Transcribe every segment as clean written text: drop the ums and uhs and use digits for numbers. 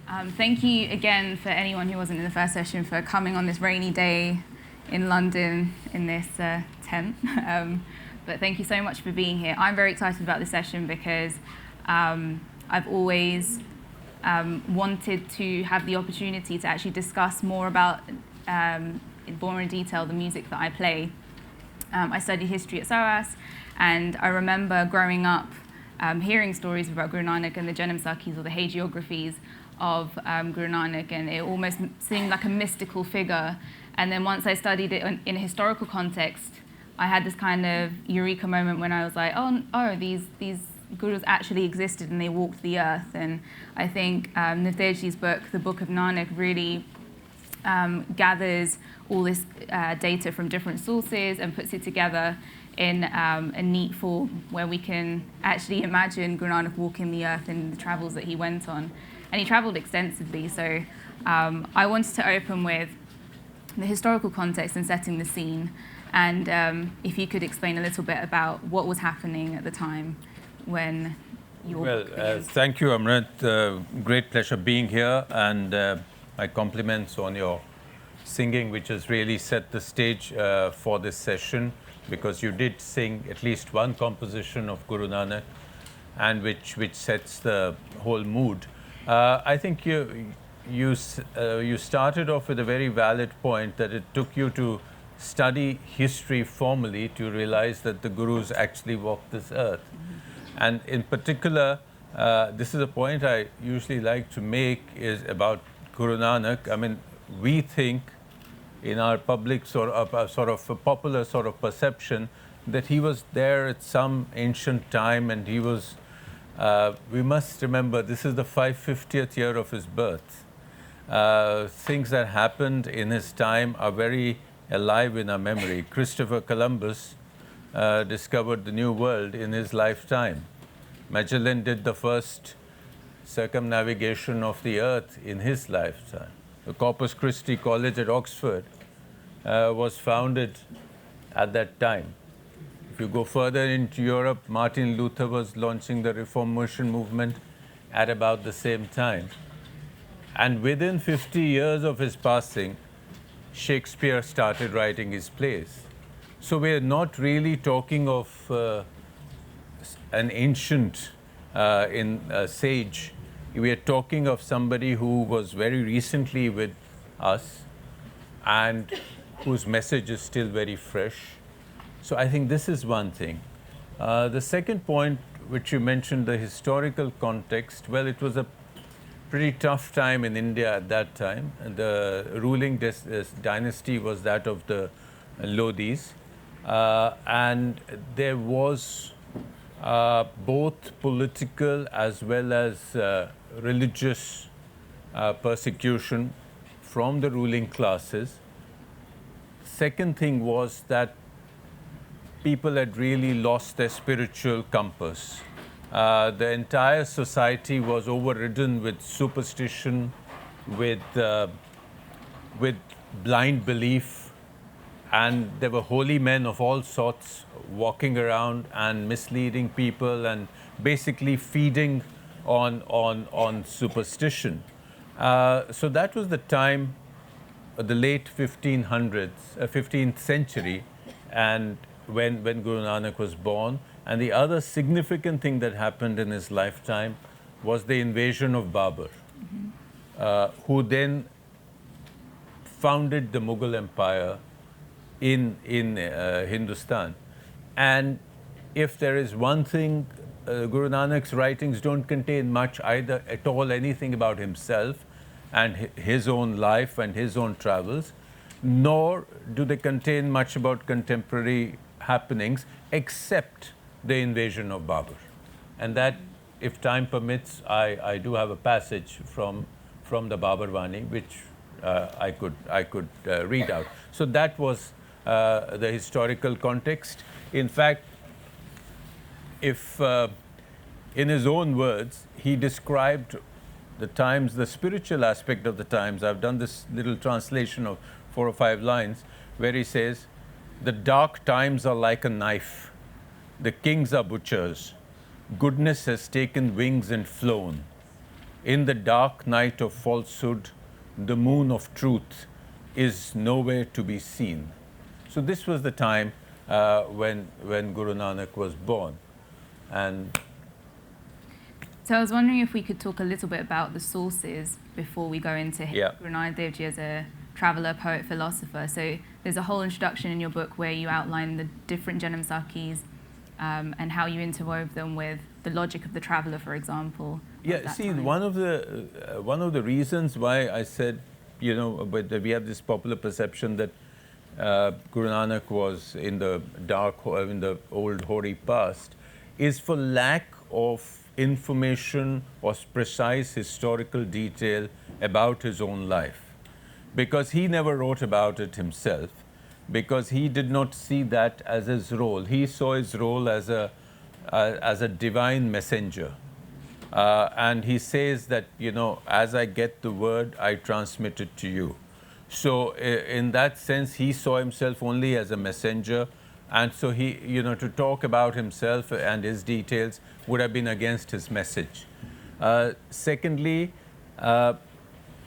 Thank you again for anyone who wasn't in the first session for coming on this rainy day in London in this tent. But thank you so much for being here. I'm very excited about this session because I've always wanted to have the opportunity to actually discuss more about, in more in detail, the music that I play. I studied history at SOAS, and I remember growing up hearing stories about Guru Nanak and the Janam Sakhis, or the hagiographies of Guru Nanak, and it almost seemed like a mystical figure. And then once I studied it in a historical context, I had this kind of eureka moment when I was like, oh, these gurus actually existed and they walked the earth. And I think Navtej's book, The Book of Nanak, really gathers all this data from different sources and puts it together in a neat form where we can actually imagine Guru Nanak walking the earth and the travels that he went on. And he traveled extensively, so I wanted to open with the historical context and setting the scene. And if you could explain a little bit about what was happening at the time when you were... Well, thank you, Amrit. Great pleasure being here, and my compliments on your singing, which has really set the stage for this session, because you did sing at least one composition of Guru Nanak, and which sets the whole mood. I think you started off with a very valid point, that it took you to study history formally to realize that the gurus actually walked this earth. Mm-hmm. And in particular, this is a point I usually like to make, is about Guru Nanak. I mean, we think in our public sort of a popular sort of perception that he was there at some ancient time, and he was, we must remember, this is the 550th year of his birth. Things that happened in his time are very alive in our memory. Christopher Columbus discovered the New World in his lifetime. Magellan did the first circumnavigation of the earth in his lifetime. The Corpus Christi College at Oxford was founded at that time. If you go further into Europe, Martin Luther was launching the Reformation movement at about the same time. And within 50 years of his passing, Shakespeare started writing his plays. So we're not really talking of an ancient sage. We are talking of somebody who was very recently with us and whose message is still very fresh. So I think this is one thing. The second point, which you mentioned, the historical context, well, it was a pretty tough time in India at that time. The ruling dynasty was that of the Lodhis, and there was both political as well as religious persecution from the ruling classes. Second thing was that people had really lost their spiritual compass. The entire society was overridden with superstition, with blind belief, and there were holy men of all sorts walking around and misleading people and basically feeding on superstition. So that was the time, the late 15th century, and when Guru Nanak was born. And the other significant thing that happened in his lifetime was the invasion of Babur, who then founded the Mughal Empire in Hindustan. And if there is one thing, Guru Nanak's writings don't contain much either at all, anything about himself and his own life and his own travels, nor do they contain much about contemporary happenings, except the invasion of Babur. And that, if time permits, I do have a passage from the Babur Vani, which I could read out. So that was the historical context. In fact, if in his own words, he described the times, the spiritual aspect of the times. I've done this little translation of 4 or 5 lines where he says, "The dark times are like a knife. The kings are butchers. Goodness has taken wings and flown. In the dark night of falsehood, the moon of truth is nowhere to be seen. So this was the time when Guru Nanak was born. And so I was wondering if we could talk a little bit about the sources before we go into Guru Nanak Dev Ji as a traveller, poet, philosopher. So there's a whole introduction in your book where you outline the different Janam Sakhis and how you interwove them with the logic of the traveller, for example. Yeah, see, one of the reasons why I said, you know, but we have this popular perception that Guru Nanak was in the in the old hoary past, is for lack of information or precise historical detail about his own life. Because he never wrote about it himself, because he did not see that as his role. He saw his role as a divine messenger. And he says that, you know, as I get the word, I transmit it to you. So in that sense, he saw himself only as a messenger. And so he, you know, to talk about himself and his details would have been against his message. Secondly,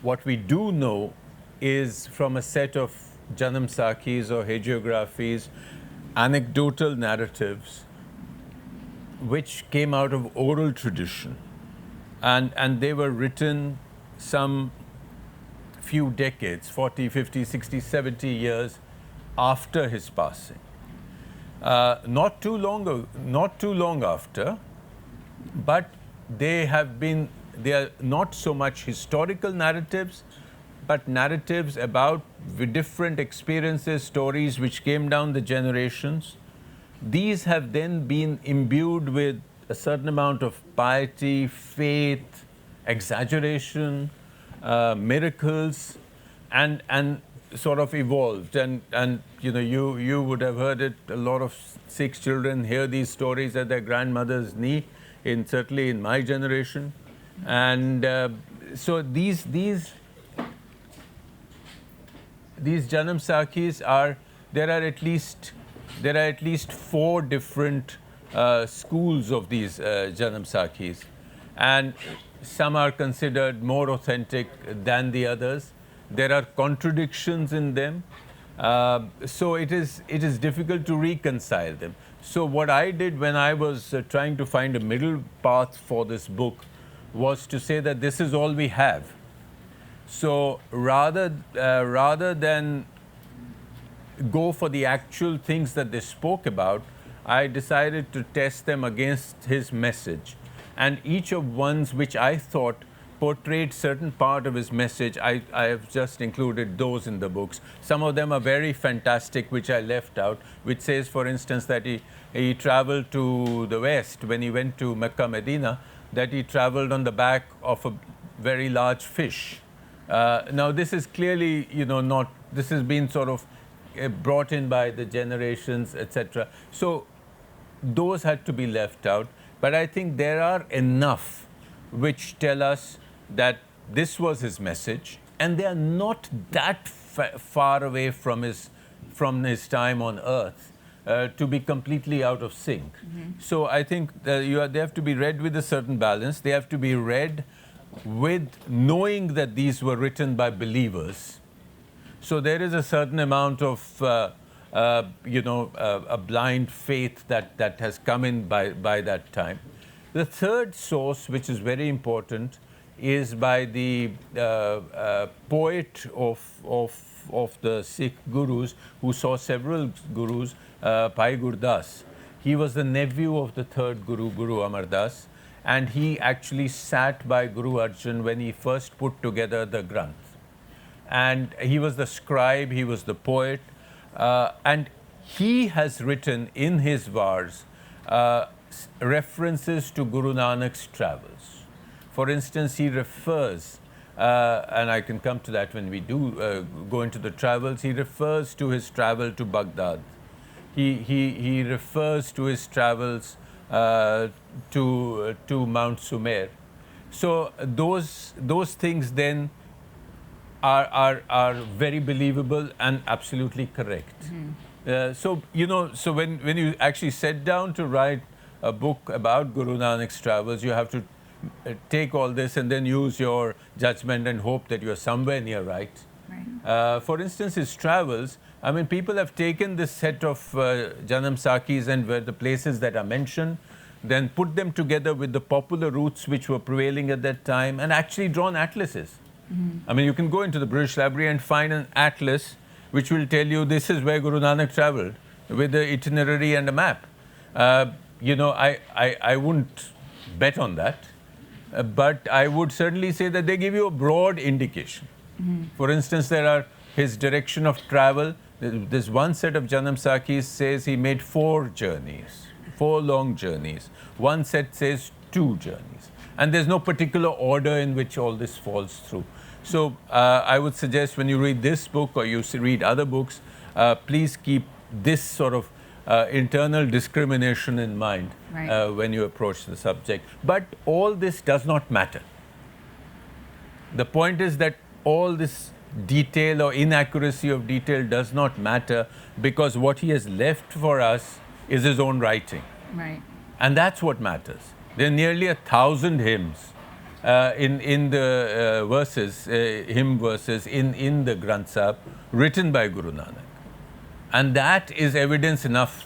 what we do know is from a set of Janam Sakhis or hagiographies, anecdotal narratives, which came out of oral tradition. And they were written some few decades, 40, 50, 60, 70 years after his passing. Not too long after, but they are not so much historical narratives, but narratives about different experiences, stories which came down the generations. These have then been imbued with a certain amount of piety, faith, exaggeration, miracles, and sort of evolved. And you know, you would have heard it. A lot of Sikh children hear these stories at their grandmother's knee, certainly in my generation. And so these Janam Sakhis there are at least 4 different schools of these Janam Sakhis, and some are considered more authentic than the others. There are contradictions in them, so it is difficult to reconcile them. So what I did when I was trying to find a middle path for this book was to say that this is all we have. So rather than go for the actual things that they spoke about, I decided to test them against his message. And each of ones which I thought portrayed certain part of his message, I have just included those in the books. Some of them are very fantastic, which I left out, which says, for instance, that he traveled to the West when he went to Mecca, Medina, that he traveled on the back of a very large fish. Now, this is clearly, you know, this has been sort of brought in by the generations, etc. So those had to be left out. But I think there are enough which tell us that this was his message, and they are not that far away from his time on earth to be completely out of sync. Mm-hmm. So I think they have to be read with a certain balance. They have to be read with knowing that these were written by believers. So there is a certain amount of a blind faith that has come in by that time. The third source, which is very important, is by the poet of the Sikh gurus, who saw several gurus, Bhai Gurdas. He was the nephew of the third Guru, Guru Amar Das, and he actually sat by Guru Arjan when he first put together the Granth. And he was the scribe, he was the poet, and he has written in his vars references to Guru Nanak's travels. For instance, he refers, and I can come to that when we do go into the travels, he refers to his travel to Baghdad. He refers to his travels to Mount Sumer. So those things then are very believable and absolutely correct. Mm-hmm. So when you actually sit down to write a book about Guru Nanak's travels, you have to take all this and then use your judgment and hope that you're somewhere near right. For instance, his travels, I mean, people have taken this set of Janam Sakis and where the places that are mentioned, then put them together with the popular routes which were prevailing at that time and actually drawn atlases. I mean, you can go into the British Library and find an atlas which will tell you this is where Guru Nanak traveled with the itinerary and a map. You know, I wouldn't bet on that, but I would certainly say that they give you a broad indication. For instance, there are his direction of travel. This one set of Janam Sakis says he made 4 journeys, 4 long journeys. One set says 2 journeys. And there's no particular order in which all this falls through. So I would suggest when you read this book or you read other books, please keep this sort of internal discrimination in mind when you approach the subject. But all this does not matter. The point is that all this detail or inaccuracy of detail does not matter because what he has left for us is his own writing. And that's what matters. There are nearly 1,000 hymns in the verses, hymn verses in the Granth Sahib written by Guru Nanak. And that is evidence enough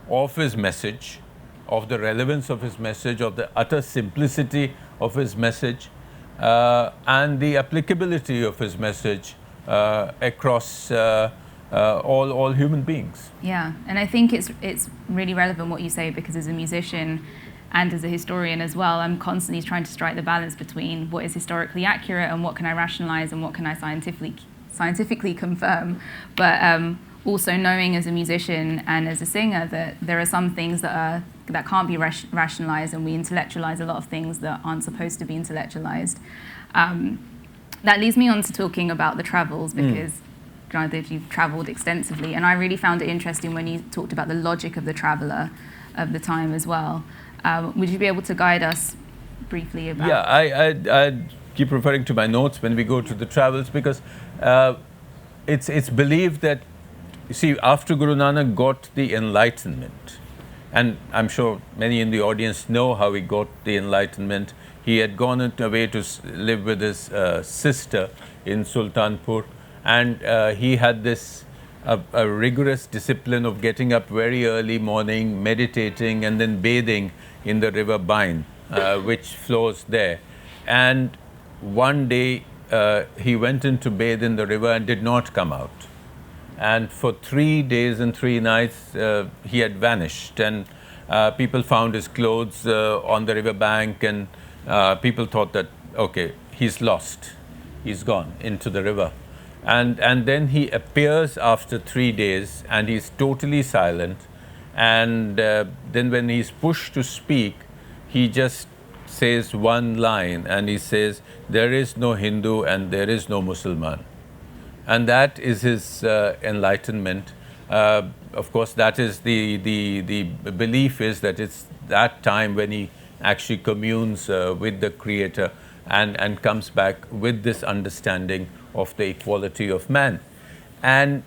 of his message, of the relevance of his message, of the utter simplicity of his message, and the applicability of his message across all human beings. Yeah, and I think it's really relevant what you say, because as a musician and as a historian as well, I'm constantly trying to strike the balance between what is historically accurate and what can I rationalize and what can I scientifically confirm. But also knowing as a musician and as a singer that there are some things that can't be rationalized, and we intellectualize a lot of things that aren't supposed to be intellectualized. That leads me on to talking about the travels, because granted you've traveled extensively, and I really found it interesting when you talked about the logic of the traveler of the time as well. Would you be able to guide us briefly about? Yeah, I keep referring to my notes when we go to the travels, because it's believed that, you see, after Guru Nanak got the enlightenment, and I'm sure many in the audience know how he got the enlightenment. He had gone away to live with his sister in Sultanpur, and he had this a rigorous discipline of getting up very early morning, meditating, and then bathing in the river Bind, which flows there. And one day he went in to bathe in the river and did not come out. And for 3 days and 3 nights, he had vanished. And people found his clothes on the river bank, and people thought that, okay, he's lost. He's gone into the river. And then he appears after 3 days, and he's totally silent. And then when he's pushed to speak, he just says one line, and he says, "There is no Hindu and there is no Musliman." And that is his enlightenment. Of course, that is the belief is that it's that time when he actually communes with the Creator and comes back with this understanding of the equality of man. And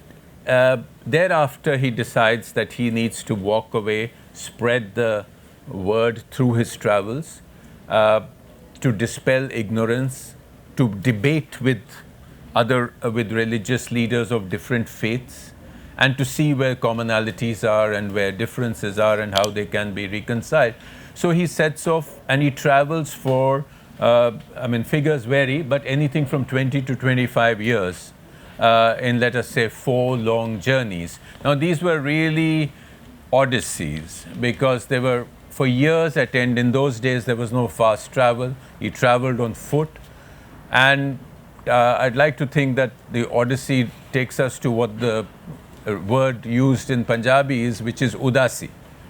thereafter, he decides that he needs to walk away, spread the word through his travels, to dispel ignorance, to debate with with religious leaders of different faiths, and to see where commonalities are and where differences are and how they can be reconciled. So he sets off and he travels for, figures vary, but anything from 20 to 25 years in, let us say, 4 long journeys. Now, these were really odysseys because they were for years at end. In those days, there was no fast travel. He traveled on foot. And I'd like to think that the Odyssey takes us to what the word used in Punjabi is, which is udasi,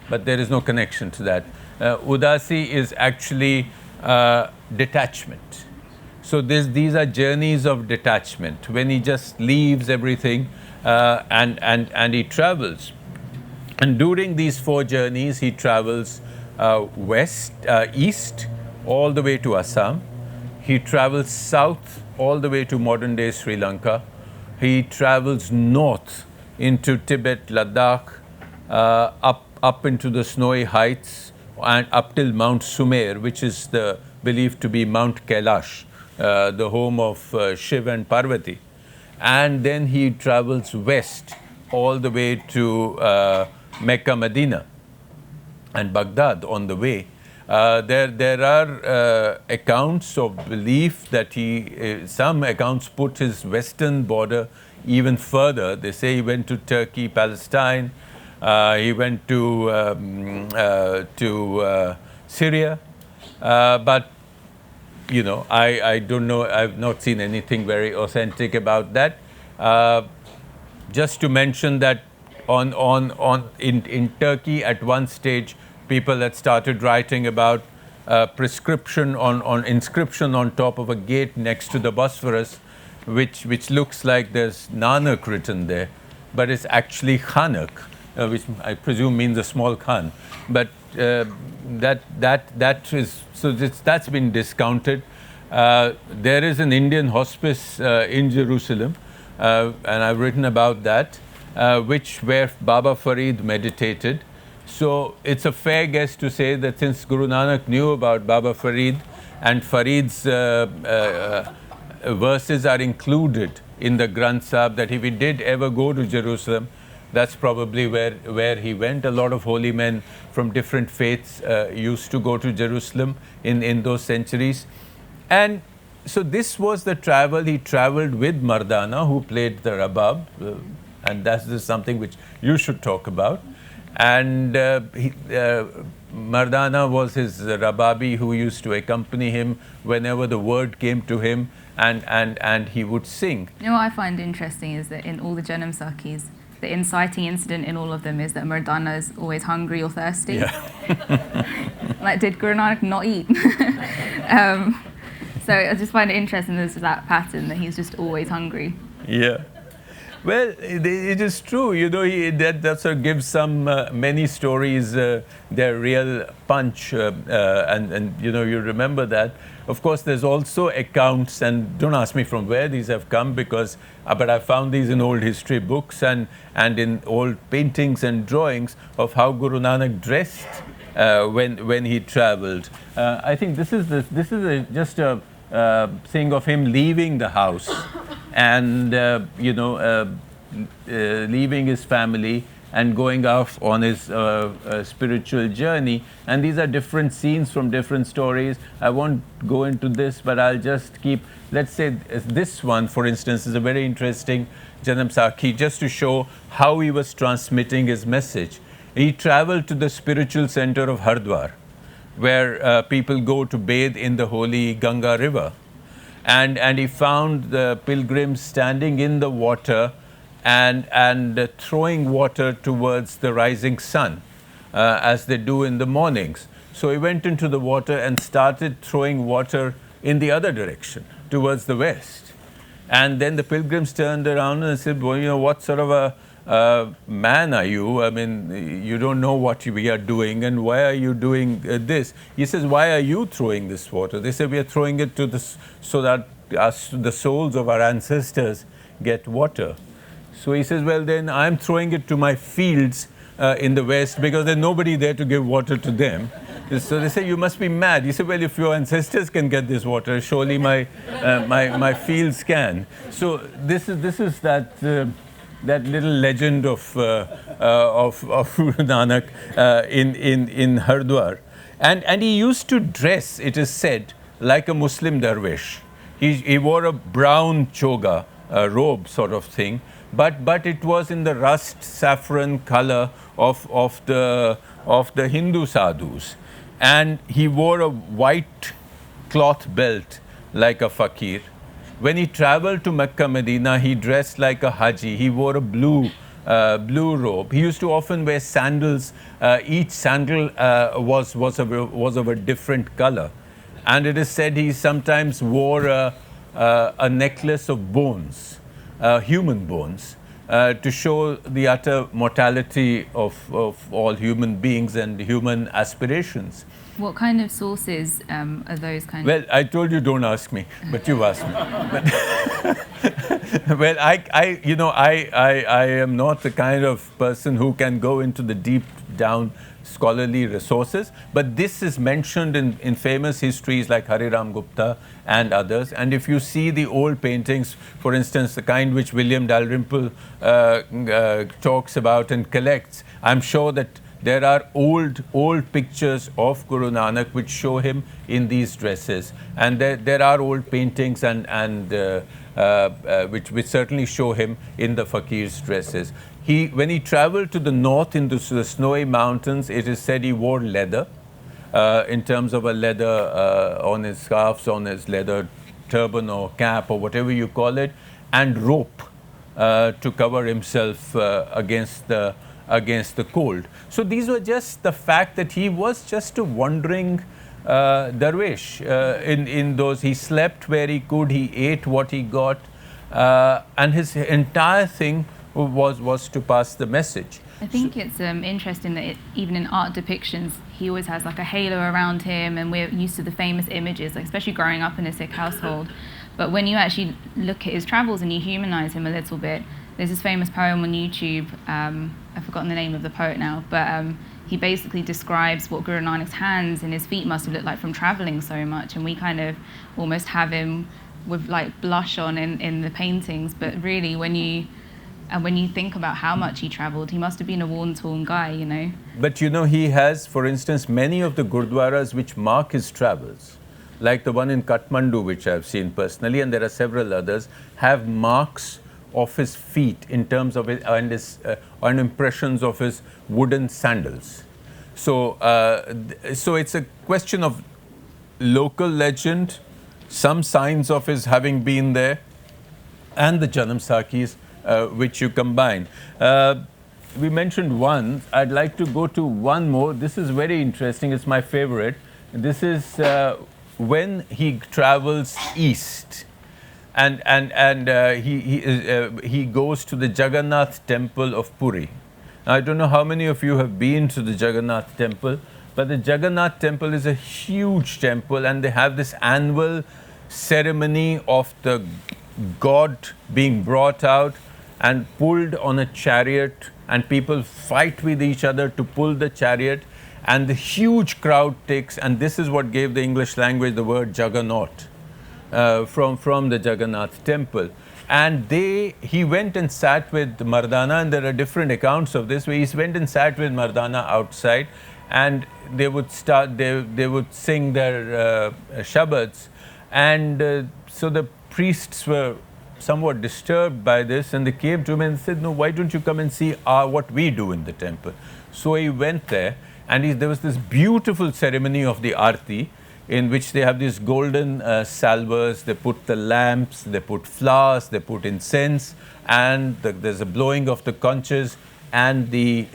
but there is no connection to that. Udasi is actually detachment. So these are journeys of detachment, when he just leaves everything and he travels. And during these 4 journeys, he travels east, all the way to Assam. He travels south, all the way to modern-day Sri Lanka. He travels north into Tibet, Ladakh, up into the snowy heights, and up till Mount Sumer, which is the believed to be Mount Kailash, the home of Shiv and Parvati. And then he travels west all the way to Mecca, Medina, and Baghdad on the way. There are accounts of belief that some accounts put his western border even further. They say he went to Turkey, Palestine, he went to Syria, but I don't know. I've not seen anything very authentic about that. Just to mention that in Turkey at one stage, people had started writing about inscription on top of a gate next to the Bosphorus, which looks like there's Nanak written there, but it's actually Khanak, which I presume means a small Khan. But that's been discounted. There is an Indian hospice in Jerusalem, and I've written about that, where Baba Farid meditated. So it's a fair guess to say that since Guru Nanak knew about Baba Farid, and Farid's verses are included in the Granth Sahib, that if he did ever go to Jerusalem, that's probably where he went. A lot of holy men from different faiths used to go to Jerusalem in those centuries. And so this was the travel. He traveled with Mardana, who played the rabab, and that's just something which you should talk about. And Mardana was his rababi who used to accompany him whenever the word came to him, and he would sing. You know what I find interesting is that in all the Janam Sakhis, the inciting incident in all of them is that Mardana is always hungry or thirsty. Yeah. Like, did Guru Nanak not eat? So I just find it interesting there's that pattern that he's just always hungry. Yeah. Well, it is true. That sort of gives many stories their real punch, and you remember that. Of course, there's also accounts, and don't ask me from where these have come, but I found these in old history books and in old paintings and drawings of how Guru Nanak dressed when he travelled. I think this is just a thing of him leaving the house and leaving his family and going off on his spiritual journey. And these are different scenes from different stories. I won't go into this, but I'll just keep, let's say this one, for instance, is a very interesting Janam Sakhi, just to show how he was transmitting his message. He traveled to the spiritual center of Hardwar, where people go to bathe in the holy Ganga river. And he found the pilgrims standing in the water and throwing water towards the rising sun, as they do in the mornings. So he went into the water and started throwing water in the other direction, towards the west. And then the pilgrims turned around and said, well, what sort of a man are you? I mean, you don't know what we are doing, and why are you doing this? He says, why are you throwing this water? They say, we are throwing it so that the souls of our ancestors get water. So he says, well, then I'm throwing it to my fields in the west, because there's nobody there to give water to them. So they say, you must be mad. He said, well, if your ancestors can get this water, surely my fields can. So this is that little legend of Guru Nanak in Hardwar. And he used to dress, it is said, like a Muslim dervish. He wore a brown choga, a robe sort of thing, but it was in the rust saffron color of the Hindu sadhus. And he wore a white cloth belt like a fakir. When he traveled to Mecca, Medina, he dressed like a Haji. He wore a blue robe. He used to often wear sandals. Each sandal was of a different color. And it is said he sometimes wore a necklace of bones, human bones, to show the utter mortality of all human beings and human aspirations. What kind of sources are those kind Well, I told you don't ask me, but you asked me. Well, I am not the kind of person who can go into the deep down scholarly resources, but this is mentioned in famous histories like Hariram Gupta and others. And if you see the old paintings, for instance, the kind which William Dalrymple talks about and collects, I'm sure that there are old pictures of Guru Nanak which show him in these dresses, and there are old paintings and which certainly show him in the fakir's dresses. When he traveled to the north into the snowy mountains, it is said he wore leather, in terms of a leather on his scarves, on his leather turban or cap or whatever you call it, and rope to cover himself against the cold. So these were just the fact that he was just a wandering darwish. In those, he slept where he could, he ate what he got, and his entire thing was to pass the message. I think it's interesting that even in art depictions, he always has like a halo around him, and we're used to the famous images, like especially growing up in a Sikh household. But when you actually look at his travels and you humanize him a little bit, there's this famous poem on YouTube, I've forgotten the name of the poet now, but he basically describes what Guru Nanak's hands and his feet must have looked like from traveling so much, and we kind of almost have him with like blush on in the paintings, but really when you think about how much he traveled, he must have been a worn-torn guy, you know. But you know, he has, for instance, many of the gurdwaras which mark his travels, like the one in Kathmandu, which I've seen personally, and there are several others, have marks of his feet in terms of his and impressions of his wooden sandals. So it's a question of local legend, some signs of his having been there, and the Janam Sakis, which you combine. We mentioned one. I'd like to go to one more. This is very interesting. It's my favorite. This is when he travels east, and he goes to the Jagannath temple of Puri. Now, I don't know how many of you have been to the Jagannath temple, but the Jagannath temple is a huge temple, and they have this annual ceremony of the god being brought out and pulled on a chariot, and people fight with each other to pull the chariot, and the huge crowd takes, and this is what gave the English language the word juggernaut, from the Jagannath temple. And he went and sat with Mardana, and there are different accounts of this, where he went and sat with Mardana outside, and they would sing their shabads, and so the priests were somewhat disturbed by this, and they came to him and said, "No, why don't you come and see what we do in the temple?" So he went there, and there was this beautiful ceremony of the Aarti, in which they have these golden salvers, they put the lamps, they put flowers, they put incense, and there's a blowing of the conches, and the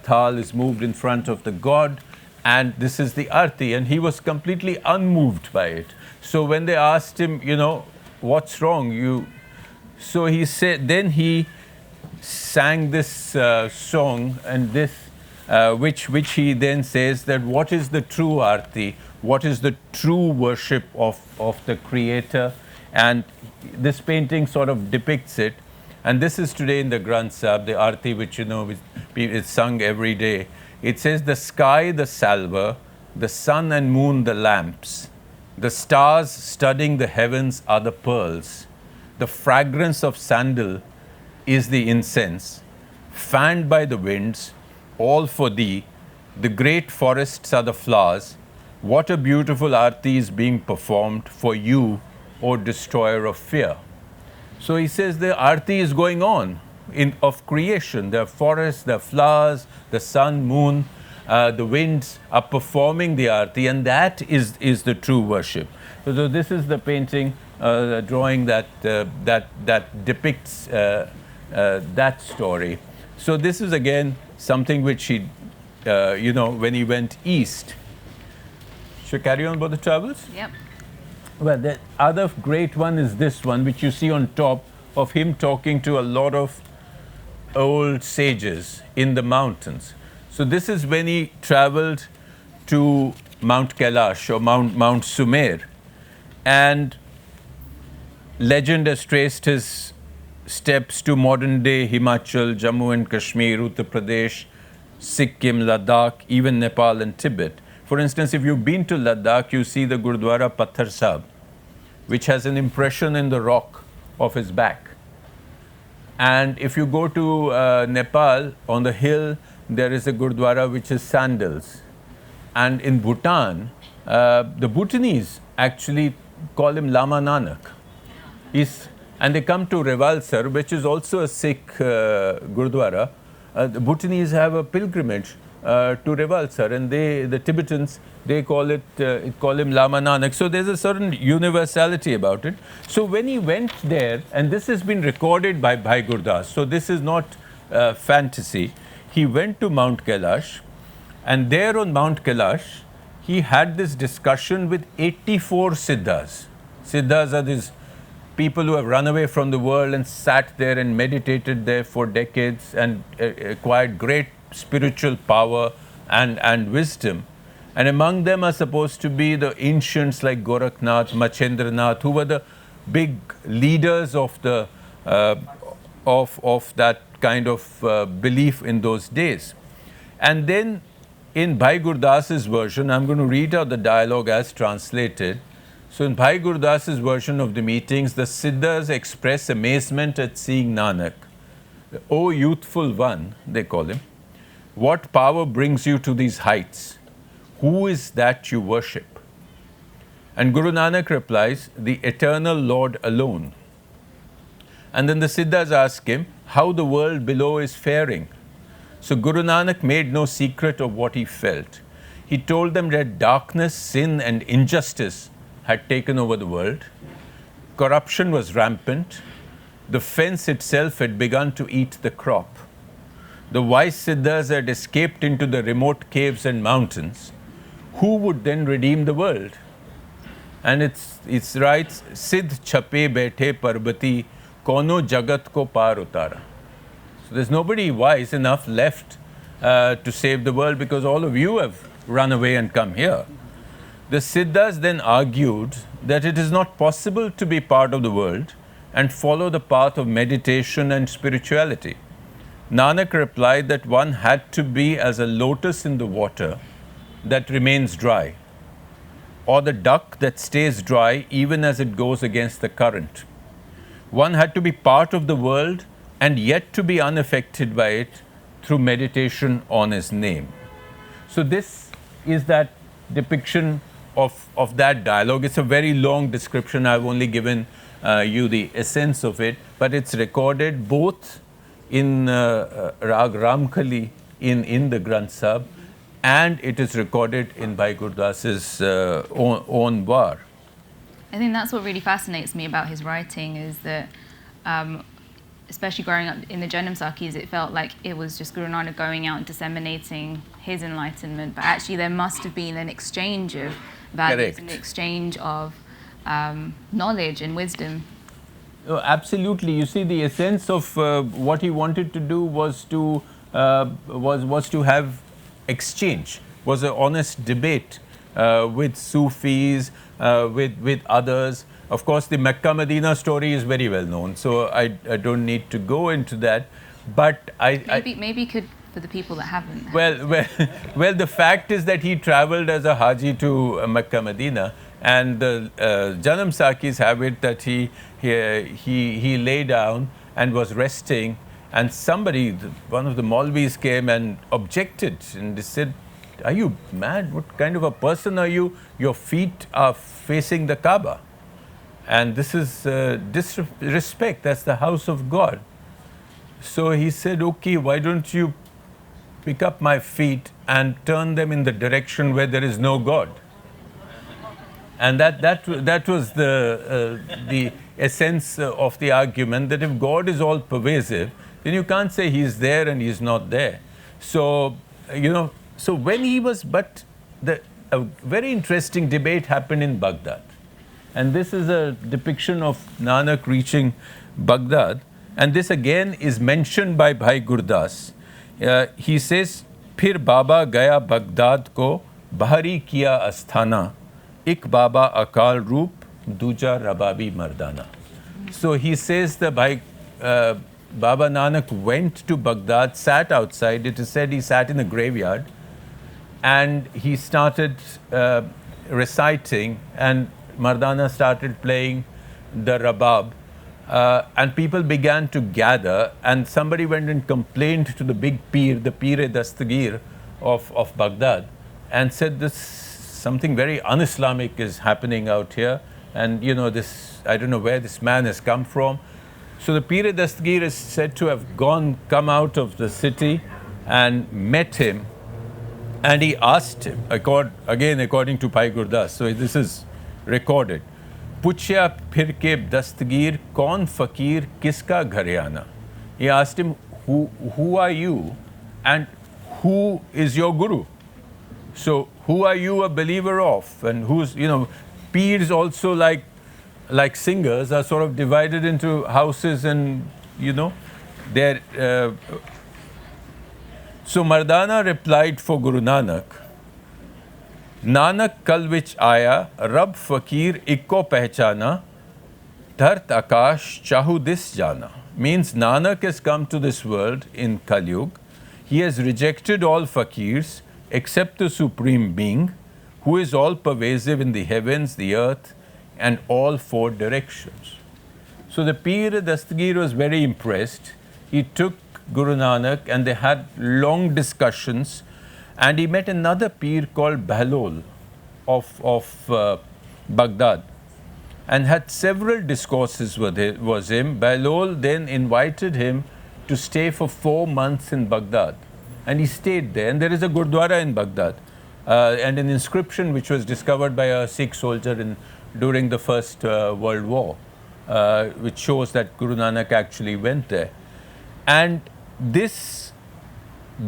thal is moved in front of the god, and this is the Aarti, and he was completely unmoved by it. So when they asked him, you know, what's wrong? So he said, then he sang this song, and this, which he then says that what is the true Aarti? What is the true worship of the Creator? And this painting sort of depicts it. And this is today in the Granth Sahib, the Aarti, which you know is sung every day. It says, "The sky, the salver, the sun and moon, the lamps, the stars studding the heavens are the pearls. The fragrance of sandal is the incense, fanned by the winds, all for thee. The great forests are the flowers. What a beautiful Aarti is being performed for you, O destroyer of fear." So he says the Aarti is going on of creation. There are forests, there are flowers, the sun, moon, the winds are performing the Aarti, and that is the true worship. So this is the painting, the drawing that depicts that story. So this is again something which he, when he went east. Should I carry on about the travels? Yep. Well, the other great one is this one, which you see on top of him talking to a lot of old sages in the mountains. So this is when he traveled to Mount Kailash or Mount Sumer, and legend has traced his steps to modern-day Himachal, Jammu and Kashmir, Uttar Pradesh, Sikkim, Ladakh, even Nepal and Tibet. For instance, if you've been to Ladakh, you see the Gurdwara Patthar Sahib, which has an impression in the rock of his back. And if you go to Nepal, on the hill, there is a Gurdwara which is sandals. And in Bhutan, the Bhutanese actually call him Lama Nanak. And they come to Revalsar, which is also a Sikh Gurdwara. The Bhutanese have a pilgrimage to Revalsar, and the Tibetans, they call him Lama Nanak. So there's a certain universality about it. So when he went there, and this has been recorded by Bhai Gurdas, so this is not fantasy. He went to Mount Kailash, and there on Mount Kailash, he had this discussion with 84 Siddhas. Siddhas are these people who have run away from the world and sat there and meditated there for decades and acquired great spiritual power and wisdom. And among them are supposed to be the ancients like Gorakhnath, Machendranath, who were the big leaders of the of that kind of belief in those days. And then in Bhai Gurdas's version, I'm going to read out the dialogue as translated. So in Bhai Gurdas's version of the meetings, the Siddhas express amazement at seeing Nanak. O youthful one, they call him, what power brings you to these heights? Who is that you worship? And Guru Nanak replies, the eternal Lord alone. And then the Siddhas ask him how the world below is faring. So Guru Nanak made no secret of what he felt. He told them that darkness, sin and injustice had taken over the world. Corruption was rampant. The fence itself had begun to eat the crop. The wise Siddhas had escaped into the remote caves and mountains. Who would then redeem the world? And it writes, Siddh chape baithe parbati, kono jagat ko par utara. So there's nobody wise enough left to save the world because all of you have run away and come here. The Siddhas then argued that it is not possible to be part of the world and follow the path of meditation and spirituality. Nanak replied that one had to be as a lotus in the water that remains dry, or the duck that stays dry even as it goes against the current. One had to be part of the world and yet to be unaffected by it through meditation on his name. So this is that depiction of that dialogue. It's a very long description. I've only given you the essence of it, but it's recorded both in Rag Ramkali in the Granth Sahib, and it is recorded in Bhai Gurdas's own war. I think that's what really fascinates me about his writing is that, especially growing up in the Janam Sakhis, it felt like it was just Guru Nanak going out and disseminating his enlightenment, but actually there must have been an exchange of values, an exchange of knowledge and wisdom. Oh, absolutely. You see, the essence of what he wanted to do was to have exchange, was an honest debate with Sufis, with others. Of course, the Mecca-Medina story is very well known, so I don't need to go into that. But maybe could for the people that haven't. Well, the fact is that he travelled as a Haji to Mecca-Medina, and the Janam Sakhis have it that he lay down and was resting, and somebody, one of the Maulvis came and objected, and they said, "Are you mad? What kind of a person are you? Your feet are facing the Kaaba. And this is disrespect. That's the house of God." So he said, "Okay, why don't you pick up my feet and turn them in the direction where there is no God?" And that was the essence of the argument, that if God is all pervasive, then you can't say he's there and he's not there. So, so when he was, a very interesting debate happened in Baghdad. And this is a depiction of Nanak reaching Baghdad. And this again is mentioned by Bhai Gurdas. He says, "Phir Baba gaya Baghdad ko bahari kiya asthana, ik Baba akal roop, duja rababi mardana." So he says that Baba Nanak went to Baghdad, sat outside. It is said he sat in a graveyard, and he started reciting, and Mardana started playing the rabab, and people began to gather, and somebody went and complained to the big pir, the Pir-e-Dastagir of Baghdad, and said this something very un-Islamic is happening out here, and you know, this, I don't know where this man has come from. So the Pir-e-Dastagir is said to have come out of the city and met him, and he asked him, according to Bhai Gurdas, so this is recorded, Puchya phirke dastgir kaun fakir kiska gharyana. He asked him, who are you and who is your guru? So who are you a believer of? And who's, you know, peers also like singers are sort of divided into houses, and you know, they're so Mardana replied for Guru Nanak, Nanak kal vich aaya, Rab fakir ikko pehchana, Dhart akash chahu dis jana. Means Nanak has come to this world in Kal Yuga. He has rejected all fakirs except the Supreme Being, who is all pervasive in the heavens, the earth, and all four directions. So the Pir-e-Dastagir was very impressed. He took Guru Nanak and they had long discussions, and he met another Pir called Bahlol of Baghdad and had several discourses with him. Bahlol then invited him to stay for 4 months in Baghdad, and he stayed there. And there is a Gurdwara in Baghdad and an inscription which was discovered by a Sikh soldier during the First World War, which shows that Guru Nanak actually went there. And this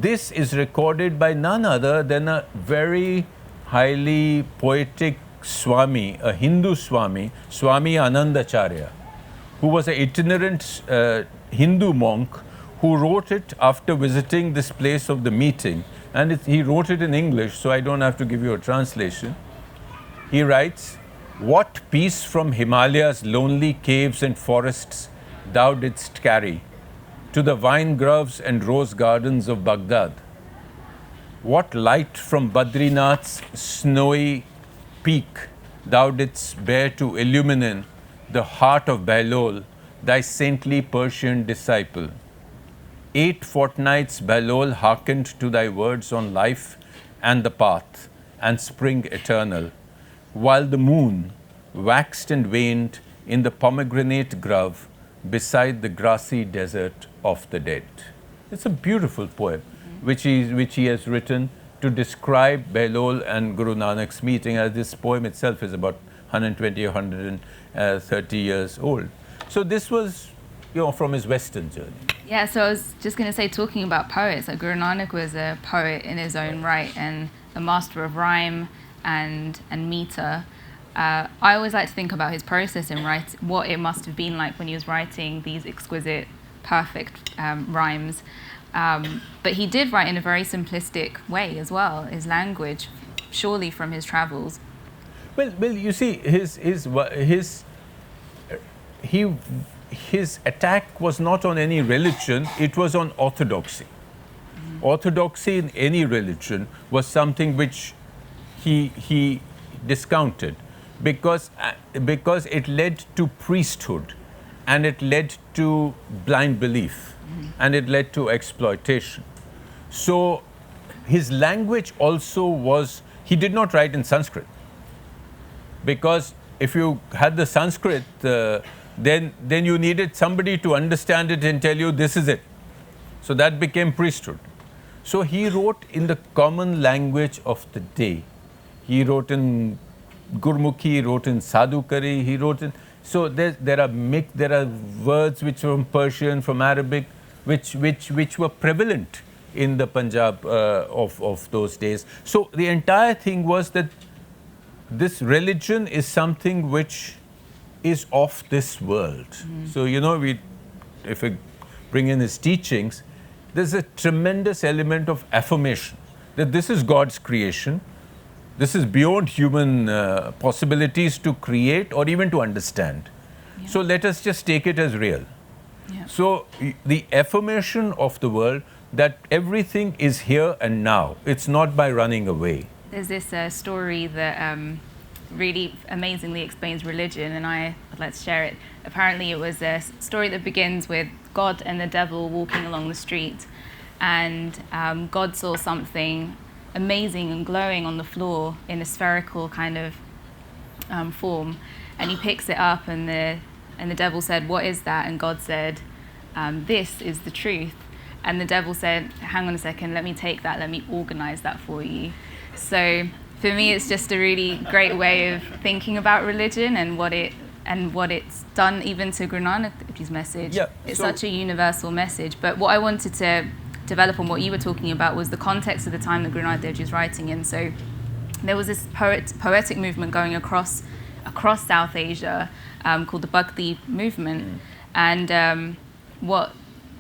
is recorded by none other than a very highly poetic Swami, a Hindu Swami, Swami Anandacharya, who was an itinerant Hindu monk who wrote it after visiting this place of the meeting. And he wrote it in English, so I don't have to give you a translation. He writes, what peace from Himalaya's lonely caves and forests thou didst carry to the vine groves and rose gardens of Baghdad. What light from Badrinath's snowy peak thou didst bear to illumine the heart of Bahlol, thy saintly Persian disciple. 8 fortnights Bahlol hearkened to thy words on life and the path and spring eternal, while the moon waxed and waned in the pomegranate grove beside the grassy desert of the dead. It's a beautiful poem which he has written to describe Bahlol and Guru Nanak's meeting, as this poem itself is about 120 or 130 years old. So this was, you know, from his Western journey. Yeah, so I was just going to say, talking about poets, like Guru Nanak was a poet in his own right and a master of rhyme and meter. I always like to think about his process in writing, what it must have been like when he was writing these exquisite, perfect rhymes. But he did write in a very simplistic way as well, his language, surely from his travels. Well, you see, his attack was not on any religion, it was on orthodoxy. Orthodoxy in any religion was something which he discounted, because it led to priesthood, and it led to blind belief, and it led to exploitation. So his language also was, he did not write in Sanskrit, because if you had the Sanskrit, then you needed somebody to understand it and tell you this is it. So that became priesthood. So he wrote in the common language of the day. He wrote in Gurmukhi, he wrote in Sadhukari, he wrote in... So there are words which are from Persian, from Arabic, which were prevalent in the Punjab of those days. So the entire thing was that this religion is something which is of this world. So, you know, if we bring in his teachings, there's a tremendous element of affirmation that this is God's creation. This is beyond human possibilities to create or even to understand. Yeah. So let us just take it as real. Yeah. So the affirmation of the world that everything is here and now. It's not by running away. There's this story that really amazingly explains religion, and I'd like to share it. Apparently, it was a story that begins with God and the devil walking along the street, and God saw something amazing and glowing on the floor in a spherical kind of form, and he picks it up, and the devil said, "What is that?" And God said, "This is the truth." And the devil said, "Hang on a second, let me take that, let me organize that for you." So for me, it's just a really great way of thinking about religion and what it's done even to Guru Nanak Devji's message. Yeah, it's so such a universal message. But what I wanted to develop on what you were talking about was the context of the time that Guru Nanak Devji was writing in. So there was this poetic movement going across South Asia called the Bhakti movement. And what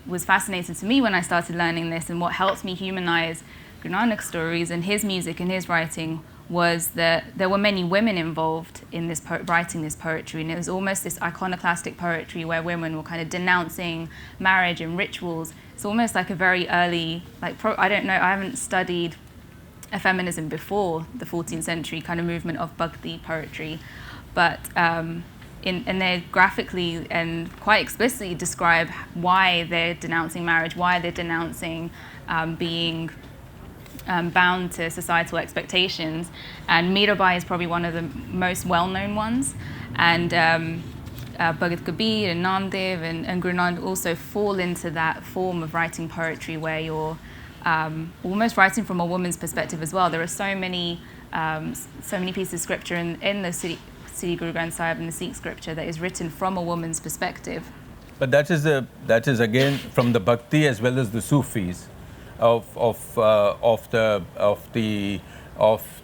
was fascinating to me when I started learning this, and what helped me humanize Guru Nanak's stories and his music and his writing, was that there were many women involved in this writing this poetry, and it was almost this iconoclastic poetry where women were kind of denouncing marriage and rituals. It's almost like a very early, I don't know, I haven't studied a feminism before the 14th century kind of movement of Bhakti poetry, but and they graphically and quite explicitly describe why they're denouncing marriage, why they're denouncing being bound to societal expectations. And Mirabai is probably one of the most well-known ones. And Bhagat Kabir and Namdev and Guru Nanak also fall into that form of writing poetry where you're almost writing from a woman's perspective as well. There are so many pieces of scripture in the Sri Guru Granth Sahib and the Sikh scripture that is written from a woman's perspective. But that is again from the Bhakti as well as the Sufis of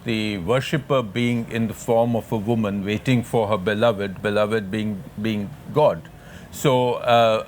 the worshipper being in the form of a woman waiting for her beloved being God. So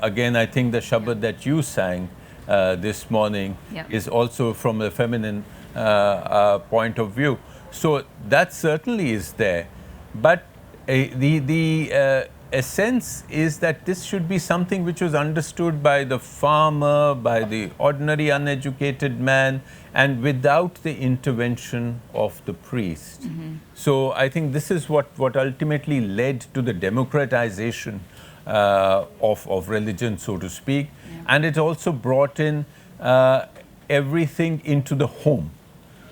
again, I think the Shabad that you sang this morning is also from a feminine point of view. So that certainly is there, but the essence is that this should be something which was understood by the farmer, by the ordinary uneducated man, and without the intervention of the priest. Mm-hmm. So I think this is what ultimately led to the democratization of religion, so to speak, and it also brought in everything into the home.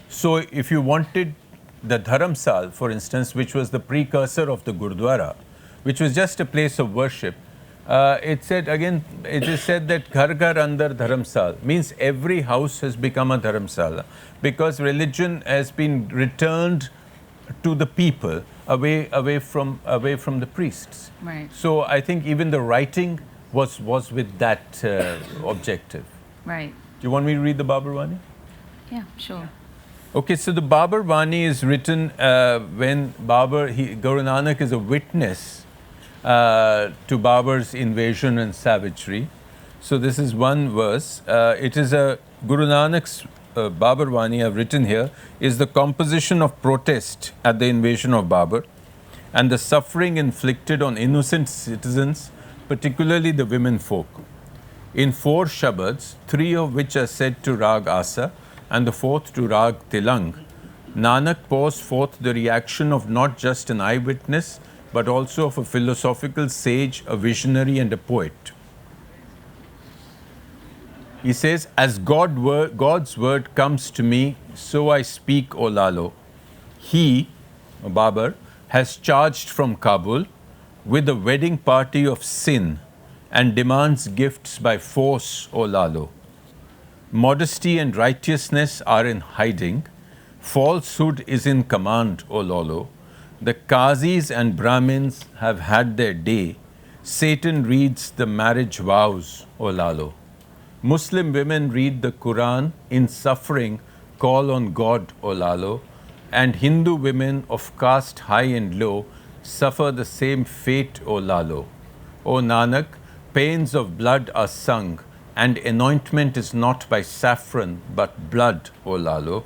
So if you wanted the Dharamsal, for instance, which was the precursor of the Gurdwara, which was just a place of worship, it is said that Ghar Ghar Andar Dharamsal, means every house has become a Dharamsala, because religion has been returned to the people away from the priests. Right. So I think even the writing was with that objective. Right. Do you want me to read the Babar Wani? Yeah, sure. Okay, so the Babar Wani is written when Guru Nanak is a witness to Babar's invasion and savagery. So this is one verse. It is Guru Nanak's Babar Wani I've written here is the composition of protest at the invasion of Babar and the suffering inflicted on innocent citizens, particularly the women folk. In 4 Shabads, 3 of which are said to Rag Asa, and the 4th to Rag Tilang, Nanak pours forth the reaction of not just an eyewitness, but also of a philosophical sage, a visionary, and a poet. He says, as God's word comes to me, so I speak, O Lalo. He, Babar, has charged from Kabul with a wedding party of sin and demands gifts by force, O Lalo. Modesty and righteousness are in hiding. Falsehood is in command, O Lalo. The Qazis and Brahmins have had their day. Satan reads the marriage vows, O Lalo. Muslim women read the Quran in suffering, call on God, O Lalo. And Hindu women of caste high and low suffer the same fate, O Lalo. O Nanak, pains of blood are sung, and anointment is not by saffron, but blood, O Lalo.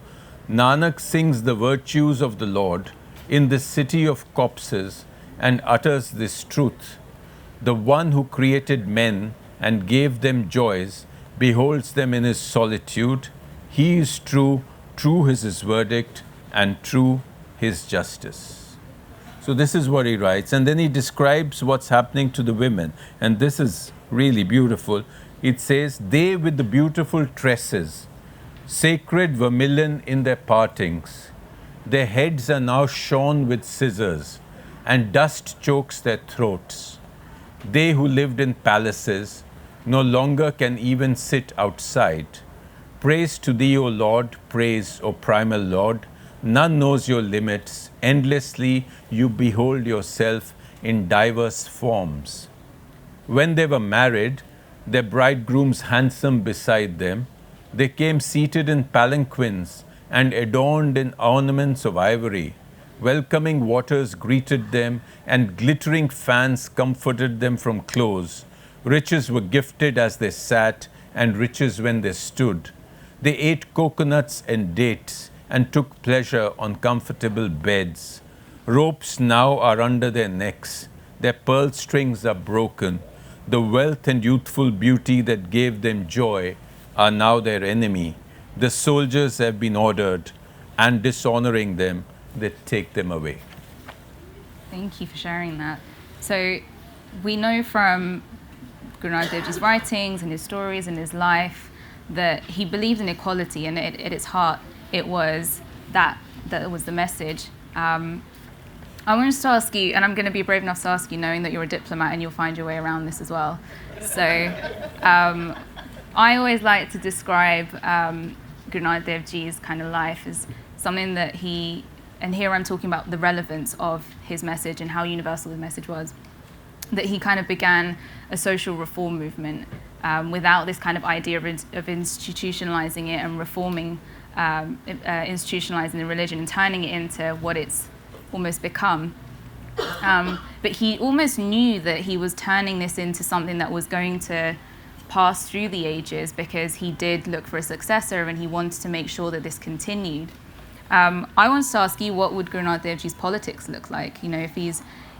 Nanak sings the virtues of the Lord in this city of corpses and utters this truth. The one who created men and gave them joys, beholds them in his solitude. He is true, true is his verdict, and true his justice. So this is what he writes. And then he describes what's happening to the women. And this is really beautiful. It says, they with the beautiful tresses, sacred vermilion in their partings, their heads are now shorn with scissors, and dust chokes their throats. They who lived in palaces no longer can even sit outside. Praise to thee, O Lord, praise, O primal Lord. None knows your limits. Endlessly you behold yourself in diverse forms. When they were married, their bridegrooms handsome beside them, they came seated in palanquins and adorned in ornaments of ivory. Welcoming waters greeted them, and glittering fans comforted them from close. Riches were gifted as they sat, and riches when they stood. They ate coconuts and dates, and took pleasure on comfortable beds. Ropes now are under their necks, their pearl strings are broken. The wealth and youthful beauty that gave them joy are now their enemy. The soldiers have been ordered, and dishonoring them, they take them away. Thank you for sharing that. So we know from Guru Nanak Dev Ji's writings and his stories and his life that he believed in equality, and at its heart it was that was the message. I wanted to ask you, and I'm going to be brave enough to ask you, knowing that you're a diplomat and you'll find your way around this as well. So I always like to describe Guru Nanak Dev Ji's kind of life as something that and here I'm talking about the relevance of his message and how universal the message was, that he kind of began a social reform movement without this kind of idea of institutionalizing it and reforming, institutionalizing the religion and turning it into what it's almost become. But he almost knew that he was turning this into something that was going to pass through the ages, because he did look for a successor and he wanted to make sure that this continued. I wanted to ask you, what would Guru Nanak Dev Ji's politics look like? You know,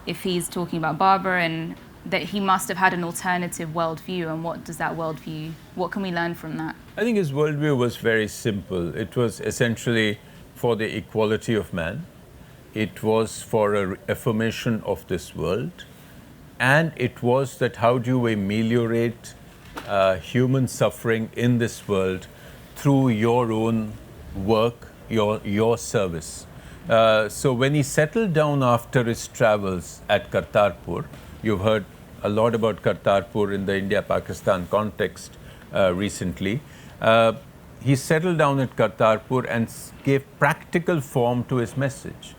if he's talking about Baba, and that he must have had an alternative worldview, and what does that worldview, what can we learn from that? I think his worldview was very simple. It was essentially for the equality of man. It was for an affirmation of this world. And it was that how do you ameliorate human suffering in this world through your own work, your service. So when he settled down after his travels at Kartarpur, you've heard a lot about Kartarpur in the India-Pakistan context recently. He settled down at Kartarpur and gave practical form to his message.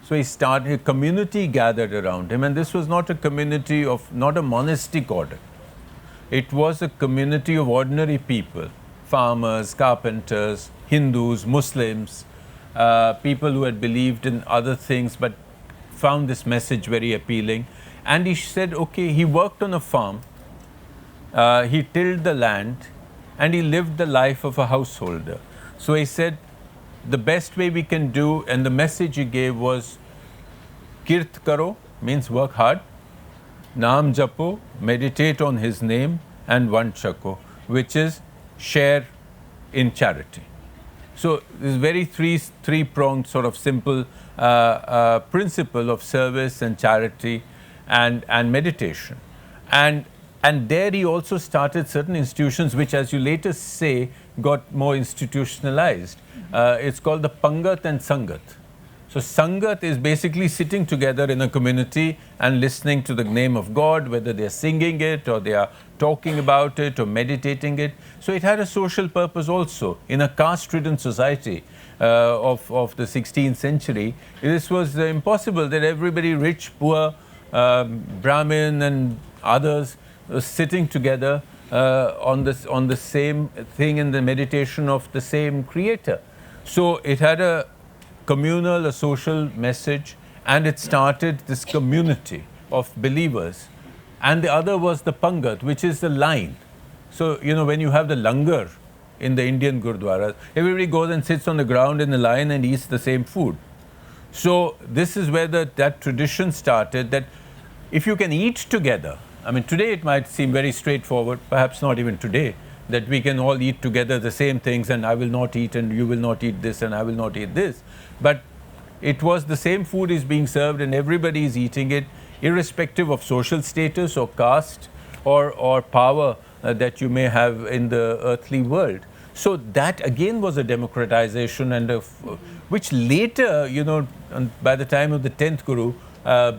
So a community gathered around him, and this was not a community of, not a monastic order. It was a community of ordinary people, farmers, carpenters, Hindus, Muslims, people who had believed in other things but found this message very appealing. And he said, okay, he worked on a farm, he tilled the land, and he lived the life of a householder. So he said, the best way we can do, and the message he gave was, Kirt karo, means work hard, Naam japo, meditate on his name, and Vanchako, which is share in charity. So this very three-pronged sort of simple principle of service and charity and meditation. And there he also started certain institutions which, as you later say, got more institutionalized. It's called the Pangat and Sangat. So Sangat is basically sitting together in a community and listening to the name of God, whether they're singing it or they are talking about it or meditating it. So it had a social purpose also. In a caste-ridden society of the 16th century, this was impossible that everybody, rich, poor, Brahmin and others, sitting together on the same thing in the meditation of the same creator. So it had a communal, a social message, and it started this community of believers. And the other was the Pangat, which is the line. So, you know, when you have the langar in the Indian Gurdwaras, everybody goes and sits on the ground in the line and eats the same food. So this is where that tradition started, that if you can eat together I mean, today it might seem very straightforward, perhaps not even today, that we can all eat together the same things, and I will not eat and you will not eat this and I will not eat this. But it was the same food is being served and everybody is eating it, irrespective of social status or caste or power that you may have in the earthly world. So that again was a democratization, and which later, by the time of the 10th Guru,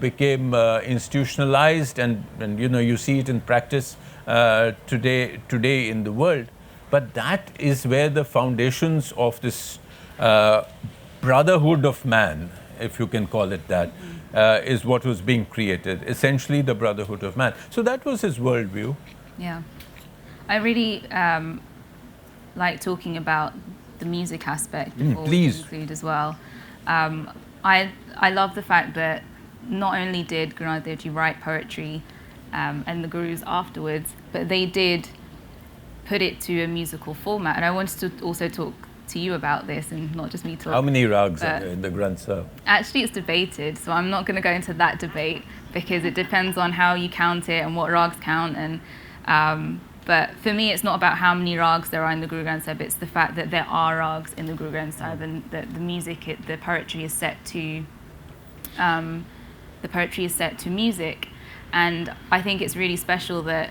became institutionalized, and you see it in practice today in the world. But that is where the foundations of this brotherhood of man, if you can call it that, is what was being created, essentially the brotherhood of man. So that was his worldview. Yeah. I really like talking about the music aspect before we conclude as well. I love the fact that not only did Guru Nanak Dev Ji write poetry and the Gurus afterwards, but they did put it to a musical format. And I wanted to also talk to you about this, and not just me talk. How many rags are there in the Granth Sahib? Actually, it's debated, so I'm not going to go into that debate because it depends on how you count it and what rags count. And but for me, it's not about how many rags there are in the Guru Granth Sahib. It's the fact that there are rags in the Guru Granth Sahib, and that the music, the poetry is set to music. And I think it's really special that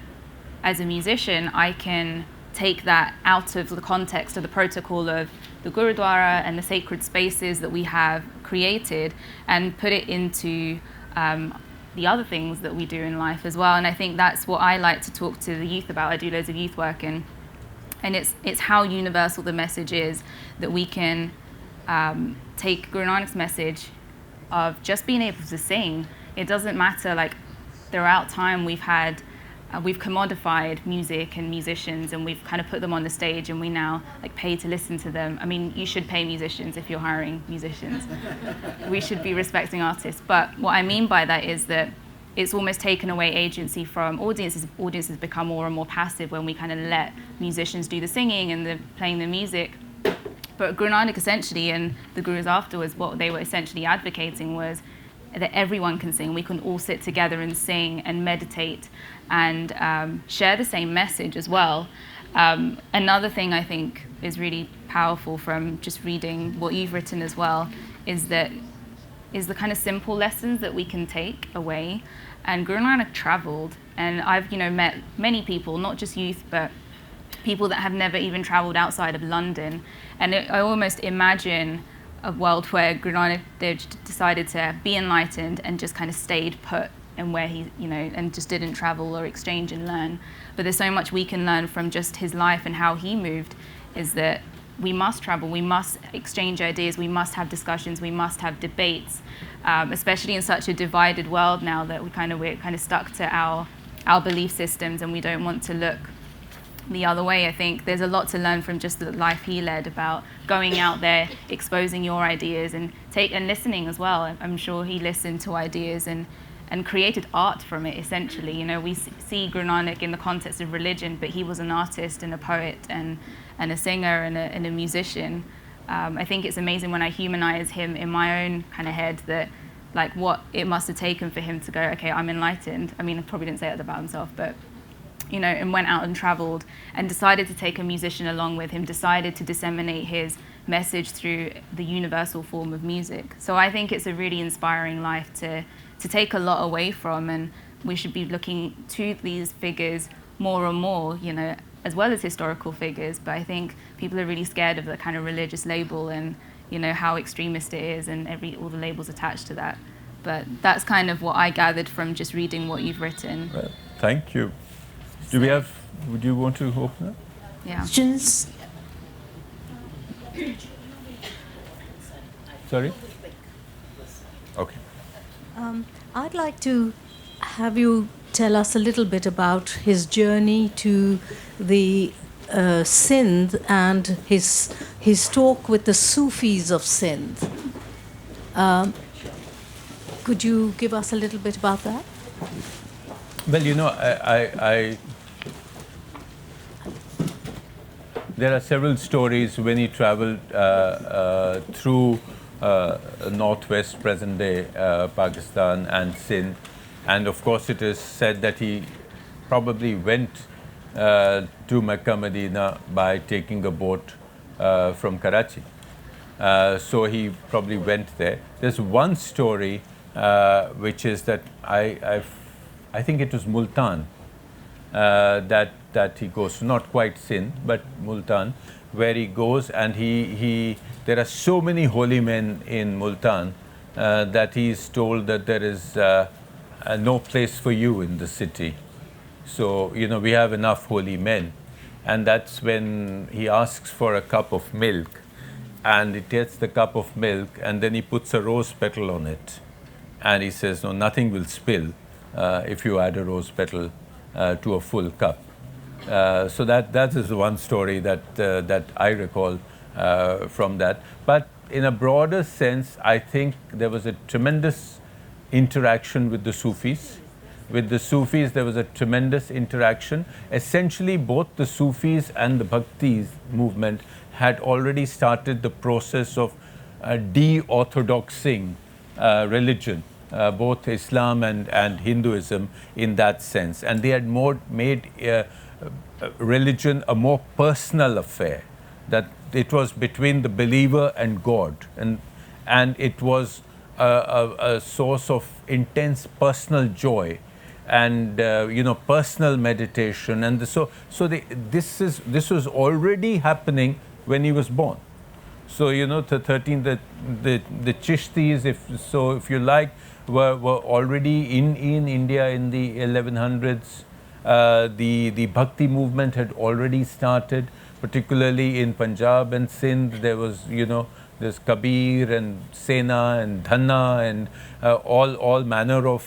as a musician, I can take that out of the context of the protocol of the Gurudwara and the sacred spaces that we have created, and put it into the other things that we do in life as well. And I think that's what I like to talk to the youth about. I do loads of youth work, and it's how universal the message is, that we can take Guru Nanak's message of just being able to sing. It doesn't matter, like, throughout time we've commodified music and musicians, and we've kind of put them on the stage, and we now pay to listen to them. I mean, you should pay musicians if you're hiring musicians. We should be respecting artists. But what I mean by that is that it's almost taken away agency from audiences. Audiences become more and more passive when we kind of let musicians do the singing and the playing the music. But Guru Nanak essentially, and the Gurus afterwards, what they were essentially advocating was that everyone can sing. We can all sit together and sing and meditate and share the same message as well. Another thing I think is really powerful from just reading what you've written as well is the kind of simple lessons that we can take away. And Guru Nanak traveled, and I've met many people, not just youth, but people that have never even traveled outside of London. And I almost imagine a world where Guru Nanak Dev decided to be enlightened and just kind of stayed put, and where he, and just didn't travel or exchange and learn. But there's so much we can learn from just his life and how he moved, is that we must travel, we must exchange ideas, we must have discussions, we must have debates, especially in such a divided world now that we're kind of stuck to our belief systems, and we don't want to look the other way. I think there's a lot to learn from just the life he led, about going out there, exposing your ideas, and listening as well. I'm sure he listened to ideas and created art from it, essentially. We see Guru Nanak in the context of religion, but he was an artist and a poet and a singer and a musician. I think it's amazing when I humanize him in my own kind of head, that what it must have taken for him to go, okay, I'm enlightened. I mean, I probably didn't say that about himself, but and went out and traveled and decided to take a musician along with him, decided to disseminate his message through the universal form of music. So I think it's a really inspiring life to take a lot away from, and we should be looking to these figures more and more, as well as historical figures. But I think people are really scared of the kind of religious label and, how extremist it is, and all the labels attached to that. But that's kind of what I gathered from just reading what you've written. Well, thank you. Would you want to open it? Yeah. Questions? Sorry? Okay. I'd like to have you tell us a little bit about his journey to the Sindh and his talk with the Sufis of Sindh. Could you give us a little bit about that? Well, there are several stories when he traveled through northwest present-day Pakistan and Sindh, and of course it is said that he probably went to Mecca, Medina by taking a boat from Karachi. So he probably went there. There's one story which is that I think it was Multan that he goes to, not quite Sindh, but Multan, where he goes, and there are so many holy men in Multan that he is told that there is no place for you in the city. So, we have enough holy men. And that's when he asks for a cup of milk, and he takes the cup of milk, and then he puts a rose petal on it. And he says, no, nothing will spill if you add a rose petal to a full cup. So that is the one story that I recall from that. But in a broader sense, I think there was a tremendous interaction with the Sufis. With the Sufis, there was a tremendous interaction. Essentially, both the Sufis and the Bhaktis movement had already started the process of de-orthodoxing religion, both Islam and Hinduism in that sense. And they had made religion a more personal affair, that it was between the believer and God, and it was a source of intense personal joy and personal meditation, and this was already happening when he was born. So the Chishtis, if you like, were already in India in the 1100s. The Bhakti movement had already started, particularly in Punjab and Sindh. There was there's Kabir and Sena and Dhanna and all manner of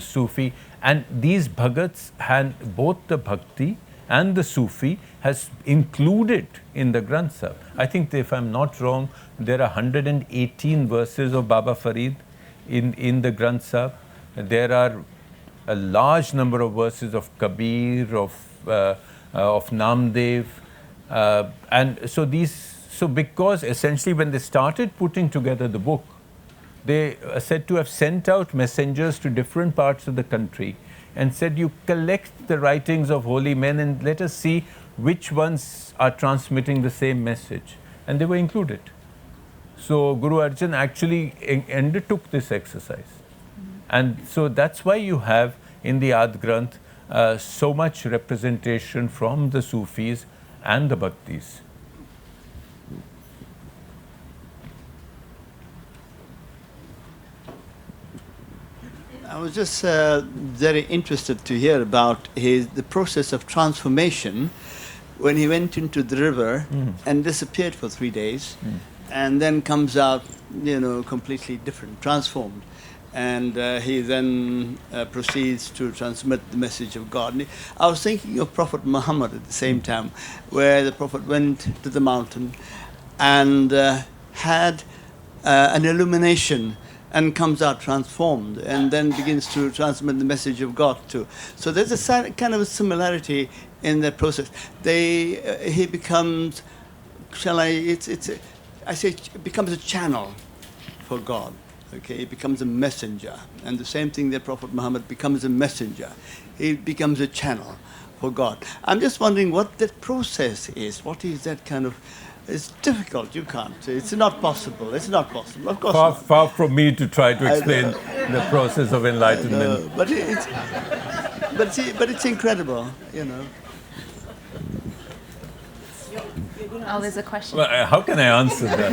Sufi. And these Bhagats had both the Bhakti and the Sufi has included in the Granth Sahib. I think, if I'm not wrong, there are 118 verses of Baba Farid in the Granth Sahib. There are a large number of verses of Kabir, of Namdev, and so because essentially when they started putting together the book, they are said to have sent out messengers to different parts of the country and said, you collect the writings of holy men and let us see which ones are transmitting the same message. And they were included. So Guru Arjan actually undertook this exercise. And so that's why you have in the Ad Granth so much representation from the Sufis and the Bhaktis. I was just very interested to hear about the process of transformation when he went into the river and disappeared for 3 days, and then comes out, completely different, transformed. And he then proceeds to transmit the message of God. And I was thinking of Prophet Muhammad at the same time, where the Prophet went to the mountain and had an illumination and comes out transformed, and then begins to transmit the message of God too. So there's a kind of a similarity in that process. He becomes, becomes a channel for God. Okay, he becomes a messenger, and the same thing that Prophet Muhammad becomes a messenger. He becomes a channel for God. I'm just wondering what that process is. What is that kind of? It's difficult. You can't. It's not possible. It's not possible. Of course not. Far from me to try to explain the process of enlightenment. But it's incredible. Oh, there's a question. Well, how can I answer that?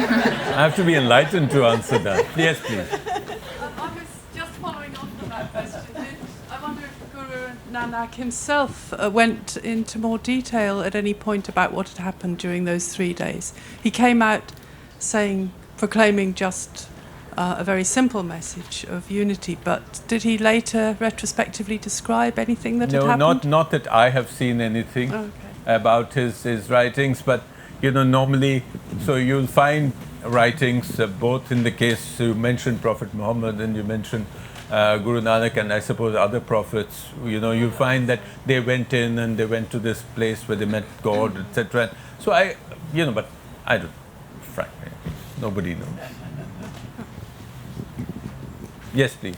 I have to be enlightened to answer that. Yes, please. I was just following on from that question. I wonder if Guru Nanak himself went into more detail at any point about what had happened during those 3 days. He came out proclaiming just a very simple message of unity, but did he later retrospectively describe anything that had happened? No, not that I have seen anything about his writings, but normally, so you'll find writings both in the case you mentioned Prophet Muhammad and you mentioned Guru Nanak and I suppose other prophets. You find that they went in and they went to this place where they met God, etc. So but I don't, frankly, nobody knows. Yes, please.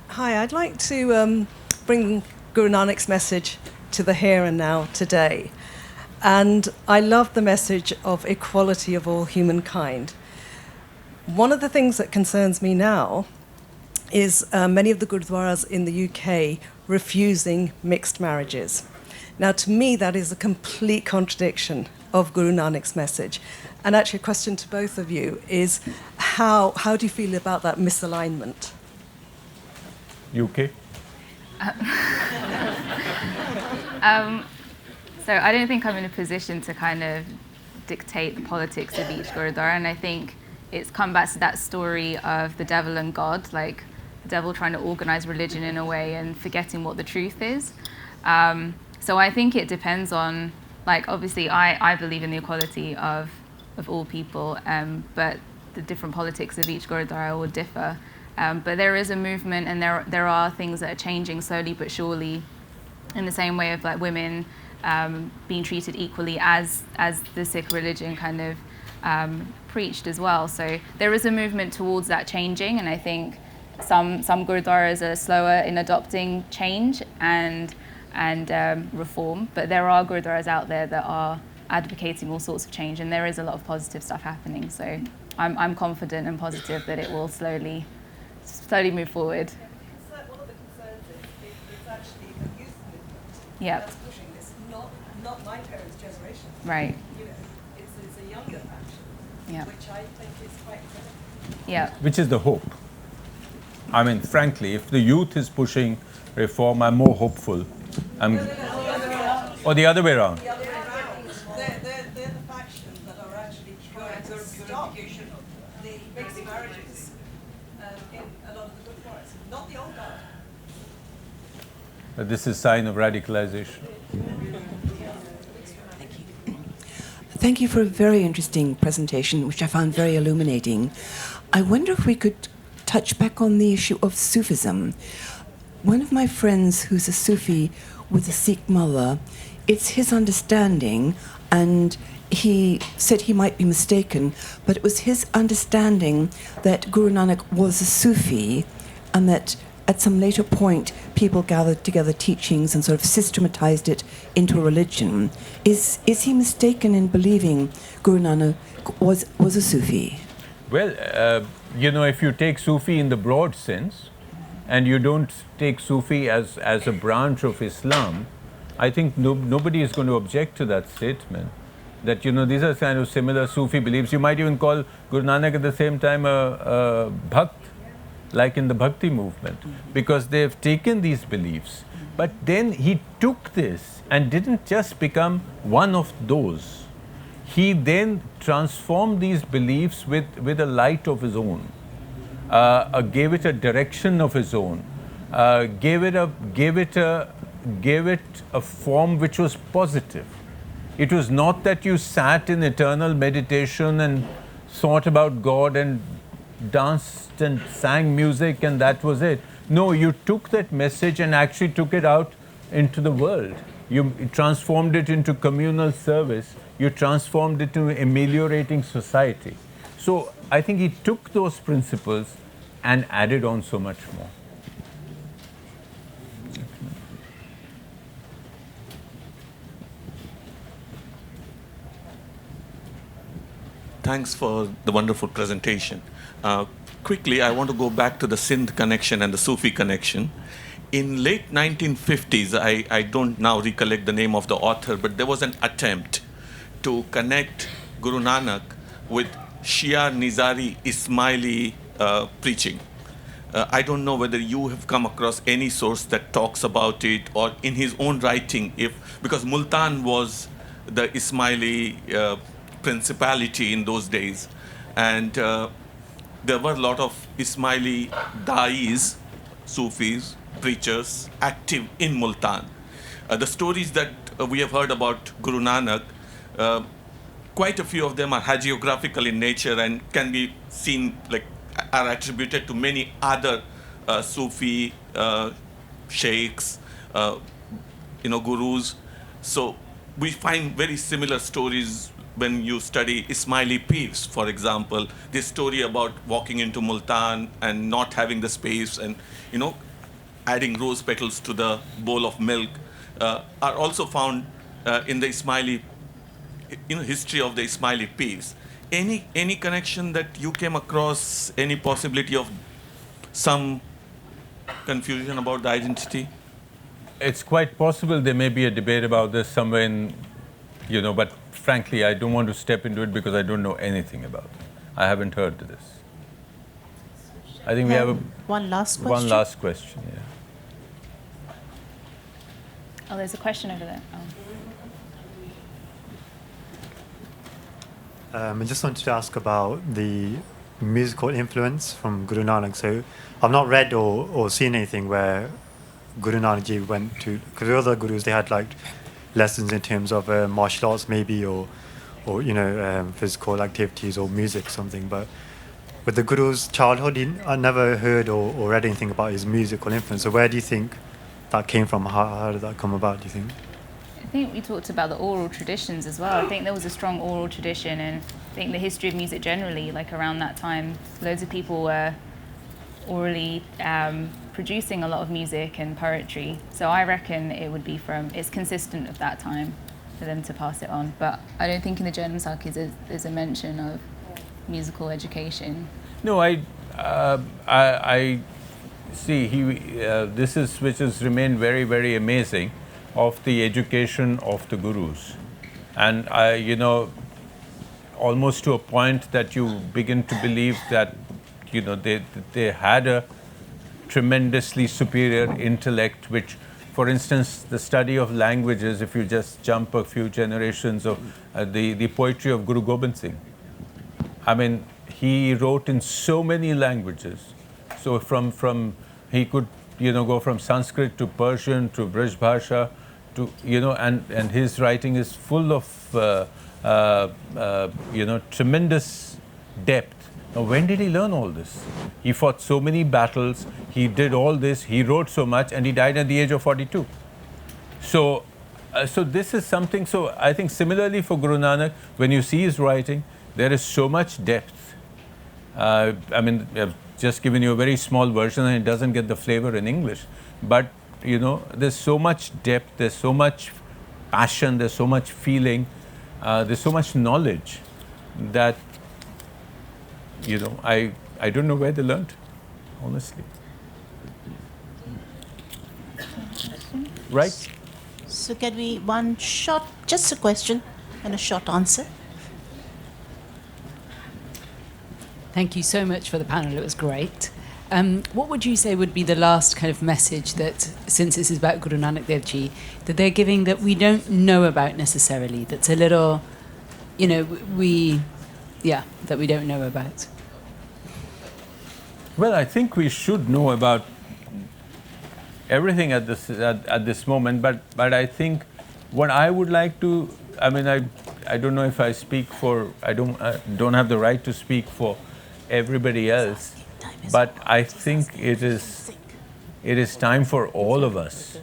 Hi, I'd like to bring Guru Nanak's message to the here and now today. And I love the message of equality of all humankind. One of the things that concerns me now is many of the gurdwaras in the UK refusing mixed marriages. Now, to me, that is a complete contradiction of Guru Nanak's message. And actually, a question to both of you is, how do you feel about that misalignment? UK? So I don't think I'm in a position to kind of dictate the politics of each Gurudwara, and I think it's come back to that story of the devil and God, like the devil trying to organize religion in a way and forgetting what the truth is. So I think it depends on, like, obviously I believe in the equality of all people, but the different politics of each Gurudwara will differ. But there is a movement, and there are things that are changing slowly but surely, in the same way of like women being treated equally as the Sikh religion kind of preached as well. So there is a movement towards that changing, and I think some Gurudwaras are slower in adopting change and reform, but there are Gurudwaras out there that are advocating all sorts of change, and there is a lot of positive stuff happening. So I'm confident and positive that it will slowly move forward. One of the concerns is it's actually a youth movement that's pushing this, not my parents' generation. Right. You know, it's a younger faction, which I think is quite critical. Yeah. Which is the hope. I mean, frankly, if the youth is pushing reform, I'm more hopeful. Or the other way around. The other way around. They're the faction that are actually trying to stop the mixed marriages in a lot of the Gurdwaras, not the old guard. But this is a sign of radicalization. Thank you for a very interesting presentation, which I found very illuminating. I wonder if we could touch back on the issue of Sufism. One of my friends who's a Sufi with a Sikh mother, it's his understanding, and he said he might be mistaken, but it was his understanding that Guru Nanak was a Sufi, and that at some later point people gathered together teachings and sort of systematized it into a religion. Is he mistaken in believing Guru Nanak was a Sufi? Well, if you take Sufi in the broad sense, and you don't take Sufi as a branch of Islam, I think nobody is going to object to that statement. That, these are kind of similar Sufi beliefs. You might even call Guru Nanak at the same time a Bhakt, like in the Bhakti movement, because they have taken these beliefs. But then he took this and didn't just become one of those. He then transformed these beliefs with a light of his own. Gave it a direction of his own, gave it a form which was positive. It was not that you sat in eternal meditation and thought about God and danced and sang music and that was it. No, you took that message and actually took it out into the world. You transformed it into communal service. You transformed it into ameliorating society. So I think he took those principles and added on so much more. Thanks for the wonderful presentation. Quickly, I want to go back to the Sindh connection and the Sufi connection. In late 1950s, I don't now recollect the name of the author, but there was an attempt to connect Guru Nanak with Shia Nizari Ismaili preaching. I don't know whether you have come across any source that talks about it, or in his own writing, because Multan was the Ismaili principality in those days, and there were a lot of Ismaili da'is, Sufis, preachers active in Multan. The stories that we have heard about Guru Nanak, quite a few of them are hagiographical in nature and can be seen, are attributed to many other Sufi sheikhs, gurus. So we find very similar stories when you study Ismaili Pirs, for example. This story about walking into Multan and not having the space, and adding rose petals to the bowl of milk, are also found in the Ismaili, history of the Ismaili peace. Any connection that you came across, any possibility of some confusion about the identity? It's quite possible there may be a debate about this somewhere in, but frankly, I don't want to step into it because I don't know anything about it. I haven't heard this. I think we have one last question. One last question, yeah. Oh, there's a question over there. I just wanted to ask about the musical influence from Guru Nanak. So I've not read or seen anything where Guru Nanak Ji went to, because the other gurus, they had like lessons in terms of martial arts maybe, or physical activities or music, something. But with the Guru's childhood, I never heard or read anything about his musical influence. So where do you think that came from? How did that come about, do you think? I think we talked about the oral traditions as well. I think there was a strong oral tradition, and I think the history of music generally, like around that time, loads of people were orally producing a lot of music and poetry. So I reckon it would be it's consistent of that time for them to pass it on. But I don't think in the Janamsakhi there's a mention of musical education. No, I see. This is which has remained very, very amazing, of the education of the gurus, and almost to a point that you begin to believe that they had a tremendously superior intellect, which, for instance, the study of languages, if you just jump a few generations of the poetry of Guru Gobind Singh, I mean, he wrote in so many languages. So he could go from Sanskrit to Persian to Brij Bhasha to and his writing is full of tremendous depth. Now, when did he learn all this? He fought so many battles, he did all this, he wrote so much, and he died at the age of 42. So this is something. So I think similarly for Guru Nanak, when you see his writing, there is so much depth. I mean, I've just given you a very small version, and it doesn't get the flavor in English. But there's so much depth, there's so much passion, there's so much feeling, there's so much knowledge that I don't know where they learned, honestly. Right? So can we just a question and a short answer? Thank you so much for the panel. It was great. What would you say would be the last kind of message that, since this is about Guru Nanak Dev Ji, that they're giving that we don't know about necessarily, that's a little, that we don't know about? Well, I think we should know about everything at this moment, but I think what I would like to, I mean, I don't know if I speak for, I don't have the right to speak for everybody else, but I think it is time for all of us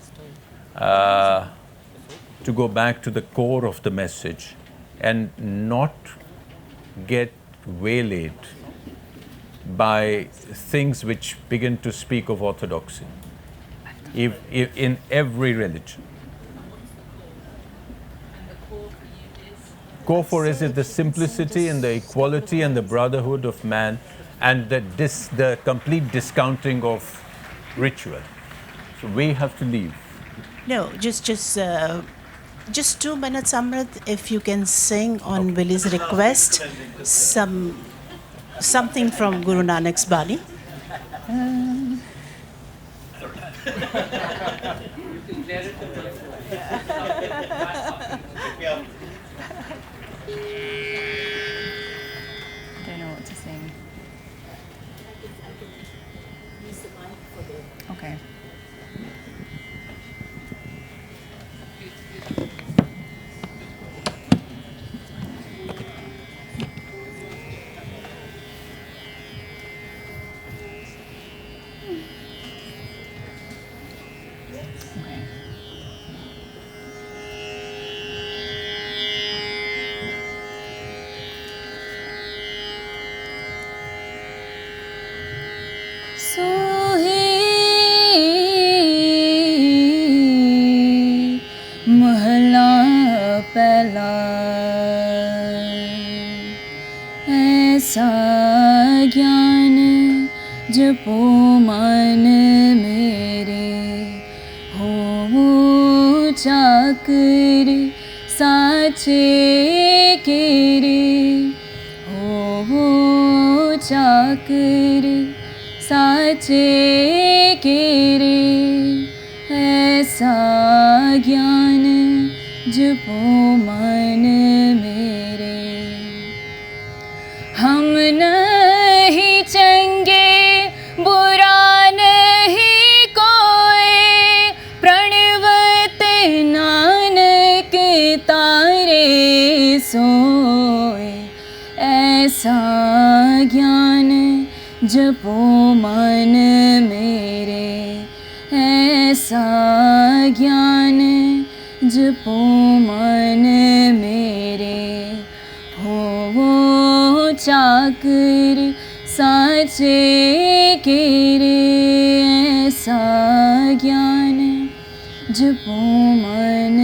to go back to the core of the message and not get waylaid by things which begin to speak of orthodoxy if in every religion. Core for is it the simplicity and the equality and the brotherhood of man, and the complete discounting of ritual. So we have to leave. No, just 2 minutes, Amrit, if you can sing on Willie's request something from Guru Nanak's Bani. I don't know what to sing. Okay. जपो मन मेरे, हो चाकर साचे केरे, हो चाकर साचे केरे, ऐसा ज्ञान जपो मन मेरे। हम नहीं चंगे बुरा नहीं कोई, प्रणवत नानक तारे सोए, ऐसा ज्ञान जपो मन मेरे, ऐसा ज्ञान जपो मन मेरे, हो चाकर साचे केरे, ऐसा ज्ञान जपो मन